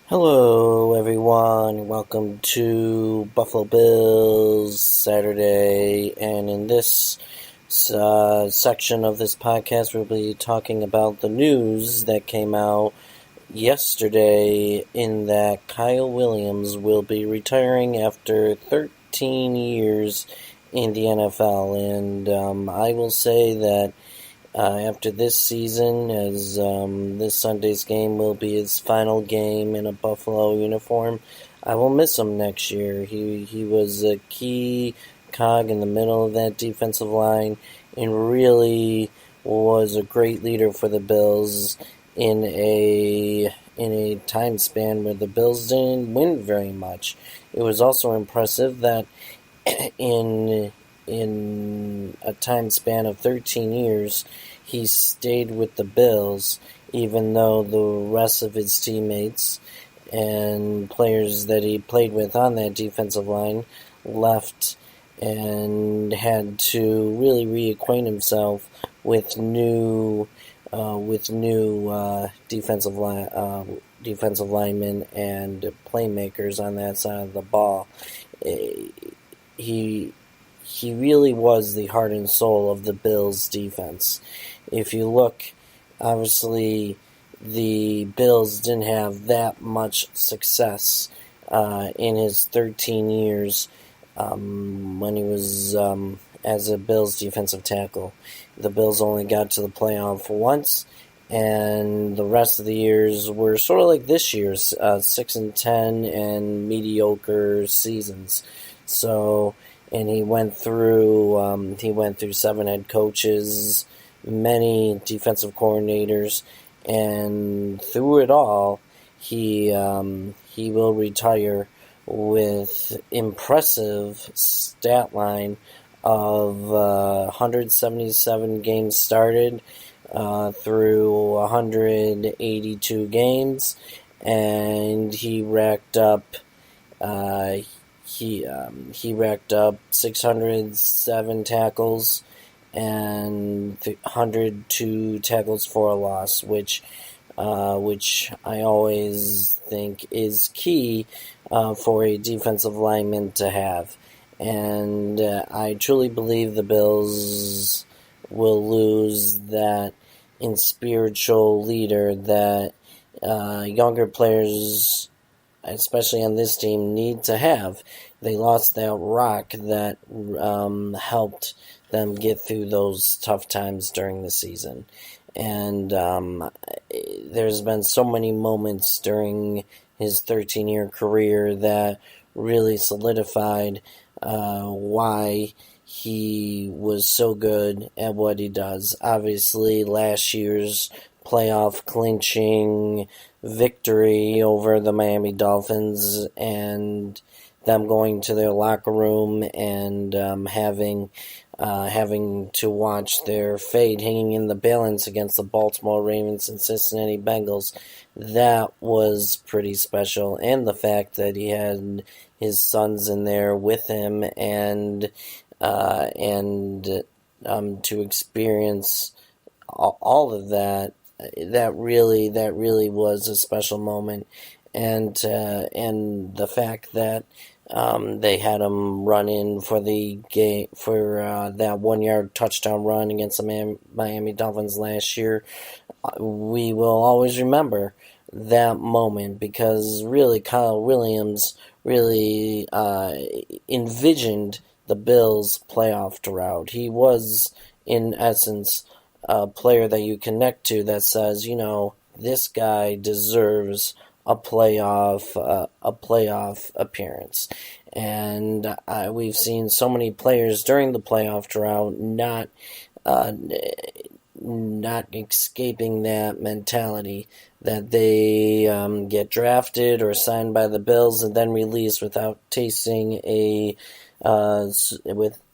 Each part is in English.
Hello, everyone. Welcome to Buffalo Bills Saturday. And in this section of this podcast, we'll be talking about the news that came out yesterday in that Kyle Williams will be retiring after 13 years in the NFL. And I will say that after this season, as this Sunday's game will be his final game in a Buffalo uniform, I will miss him next year. He was a key cog in the middle of that defensive line and really was a great leader for the Bills in a time span where the Bills didn't win very much. It was also impressive that in a time span of 13 years, he stayed with the Bills, even though the rest of his teammates and players that he played with on that defensive line left and had to really reacquaint himself with new defensive linemen and playmakers on that side of the ball. He really was the heart and soul of the Bills' defense. If you look, obviously, the Bills didn't have that much success in his 13 years when he was as a Bills defensive tackle. The Bills only got to the playoff once, and the rest of the years were sort of like this year's 6-10 and mediocre seasons. So. And he went through 7 head coaches, many defensive coordinators, and through it all, he will retire with impressive stat line of 177 games started through 182 games, and he racked up. He racked up 607 tackles and 102 tackles for a loss, which I always think is key for a defensive lineman to have. And I truly believe the Bills will lose that spiritual leader that younger players, especially on this team, need to have. They lost that rock that helped them get through those tough times during the season. And there's been so many moments during his 13-year career that really solidified why he was so good at what he does. Obviously, last year's playoff clinching victory over the Miami Dolphins and them going to their locker room and having to watch their fate hanging in the balance against the Baltimore Ravens and Cincinnati Bengals. That was pretty special, and the fact that he had his sons in there with him and to experience all of that. That really was a special moment, and the fact that they had him run in for the game for that 1-yard touchdown run against the Miami Dolphins last year. We will always remember that moment because really Kyle Williams really envisioned the Bills' playoff drought. He was, in essence, a player that you connect to that says, this guy deserves a playoff appearance. And we've seen so many players during the playoff drought not escaping that mentality that they get drafted or signed by the Bills and then released without tasting a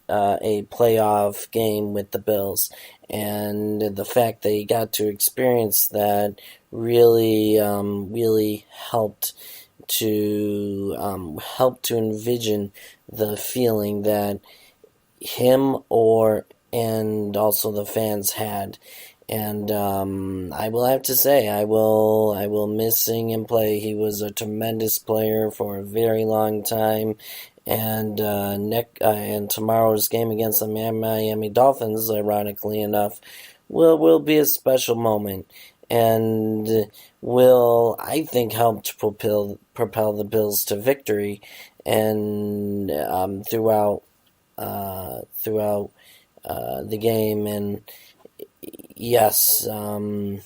playoff game with the Bills. And the fact that he got to experience that really helped to envision the feeling that him and also the fans had. And I will have to say, I will miss seeing him play. He was a tremendous player for a very long time. And and tomorrow's game against the Miami Dolphins, ironically enough, will be a special moment, and will, I think, help to propel the Bills to victory, and throughout the game. And yes, and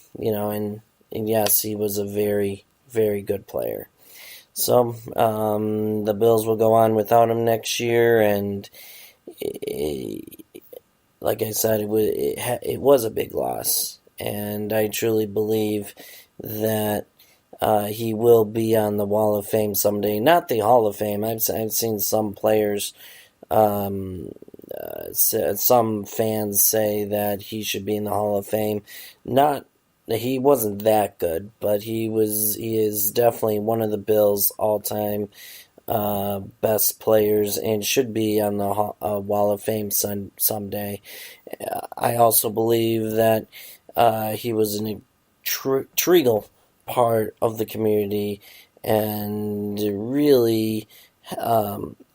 yes, he was a very, very good player. So the Bills will go on without him next year, and like I said, it was a big loss, and I truly believe that he will be on the Wall of Fame someday. Not the Hall of Fame. I've seen some players, some fans say that he should be in the Hall of Fame. Not He wasn't that good, but he is definitely one of the Bills' all-time best players, and should be on the Wall of Fame someday. I also believe that he was an integral part of the community, and really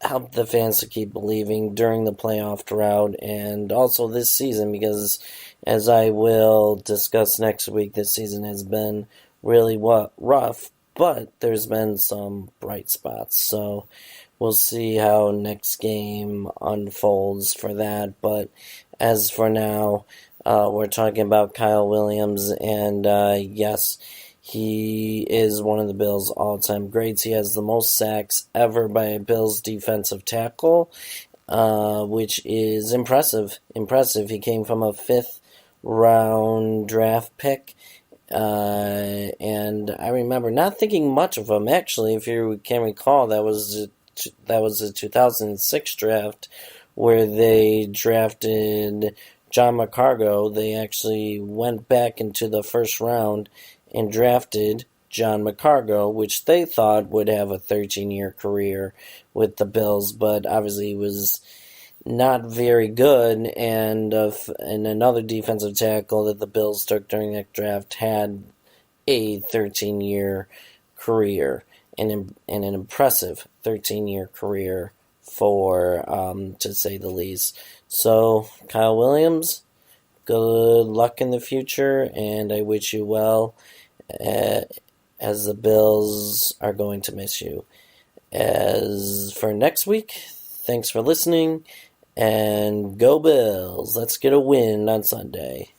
helped the fans to keep believing during the playoff drought, and also this season, because as I will discuss next week, this season has been really rough, but there's been some bright spots. So we'll see how next game unfolds for that. But as for now, we're talking about Kyle Williams, and yes, he is one of the Bills' all-time greats. He has the most sacks ever by a Bills defensive tackle, which is impressive. He came from a fifth-round draft pick. And I remember not thinking much of him. Actually, if you can recall, that was the 2006 draft where they drafted John McCargo. They actually went back into the first round and drafted John McCargo, which they thought would have a 13-year career with the Bills, but obviously he was not very good, and another defensive tackle that the Bills took during that draft had a 13-year career, and an impressive 13-year career for, to say the least. So, Kyle Williams, good luck in the future, and I wish you well, as the Bills are going to miss you. As for next week, thanks for listening. And go Bills. Let's get a win on Sunday.